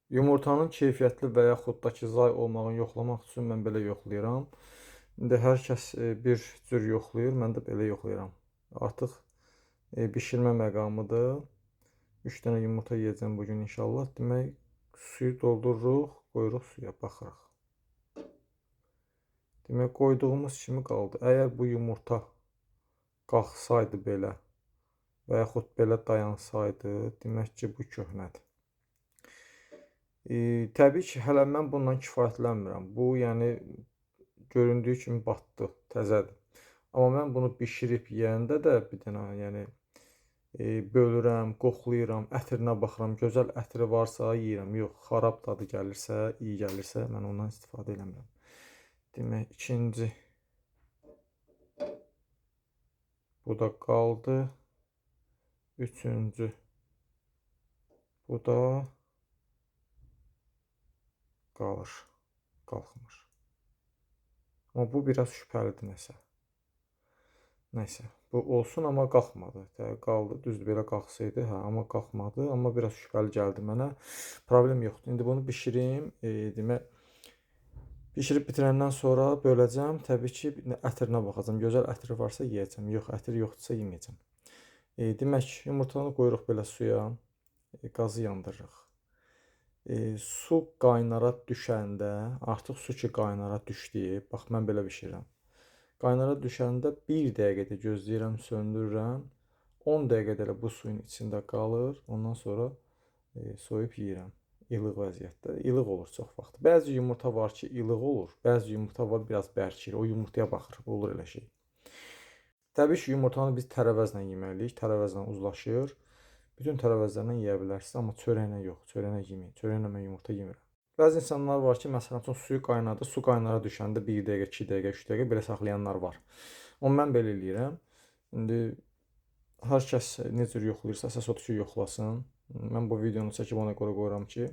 Yumurtanın keyfiyyətli və yaxud da ki, zay olmağını yoxlamaq üçün mən belə yoxlayıram. İndi hər kəs bir cür yoxlayır, mən də belə yoxlayıram. Artıq bişirmə məqamıdır. 3 dənə yumurta yeyəcəm bugün inşallah. Demək, suyu doldururuq, qoyuruq suya, baxırıq. Demək, qoyduğumuz kimi qaldı. Əgər bu yumurta qalxsaydı belə və yaxud belə dayansaydı, demək ki, bu köhnədir. Təbii ki, hələ mən bundan kifayətlənmirəm. Bu, yəni, göründüyü kimi batdı, təzədir. Amma mən bunu bişirib yeyəndə də bir dənə, yəni, bölürəm, qoxlayıram, ətrinə baxıram, gözəl ətri varsa yeyirəm. Yox, xarab dadı gəlirsə, iyi gəlirsə, mən ondan istifadə eləmirəm. Demək, ikinci bu da qaldı. Üçüncü bu da qalır, qalxmır. Amma bu biraz şübhəlidir nəsə. Nəysə, bu olsun, amma qalxmadı. Qaldı, düzdür, belə qalxsaydı, hə, amma qalxmadı. Amma biraz şübhəli gəldi mənə. Problem yoxdur. İndi bunu bişirim. Demək, bişirib bitirəndən sonra böləcəm. Təbii ki, ətrinə baxacam. Gözəl ətri varsa yeyəcəm. Yox, ətri yoxdursa yeməyəcəm. Demək, yumurtanı qoyuruq belə suya. Qazı yandırırıq. Su qaynara düşəndə, artıq su ki qaynara düşdü, bax mən belə bişirirəm. Qaynara düşəndə 1 dəqiqə də gözləyirəm, söndürürəm. 10 dəqiqə də bu suyun içində qalır. Ondan sonra soyub yeyirəm. İlıq vəziyyətdə. İlıq olur çox vaxt. Bəzi yumurta var ki, ilıq olur. Bəzi yumurta var, biraz bərkir. O yumurtaya baxır. Olur elə şey. Təbii ki, yumurtanı biz tərəvəzlə yeməliyik. Tərəvəzlə uzlaşır. Bütün tərəvəzlərlə yeyə bilərsiniz, amma çörəklə yox, çörəklə yeməyin. Çörəklə mən yumurta yemirəm. Bəzi insanlar var ki, məsələn üçün suyu qaynadı, su qaynara düşəndə 1 dəqiqə, 2 dəqiqə, 3 dəqiqə belə saxlayanlar var. Amma mən belə eləyirəm. İndi hər kəs necə yoxlayırsa, əsas odur ki, yoxlasın. Mən bu videonu çəkib ona görə qoyuram ki,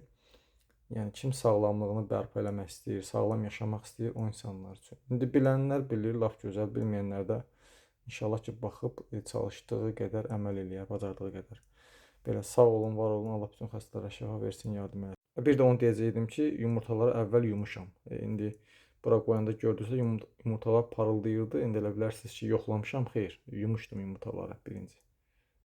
yəni kim sağlamlığını bərpa eləmək istəyir, sağlam yaşamaq istəyir, o insanlar üçün. İndi bilənlər bilir, lap gözəl, bilməyənlər də inşallah ki, baxıb çalışdığı qədər əməl eləyər, bacardığı qədər. Belə sağ olun, var olun, Allah bütün xəstələrə şəfa versin, yardım eləsin. Bir də onu deyəcəkdim ki, yumurtaları əvvəl yumuşam. İndi bura qoyanda gördünüzsə yumurtalar parıldayırdı. İndi elə bilərsiniz ki, yoxlamışam. Xeyr, yumuşdum yumurtaları birinci.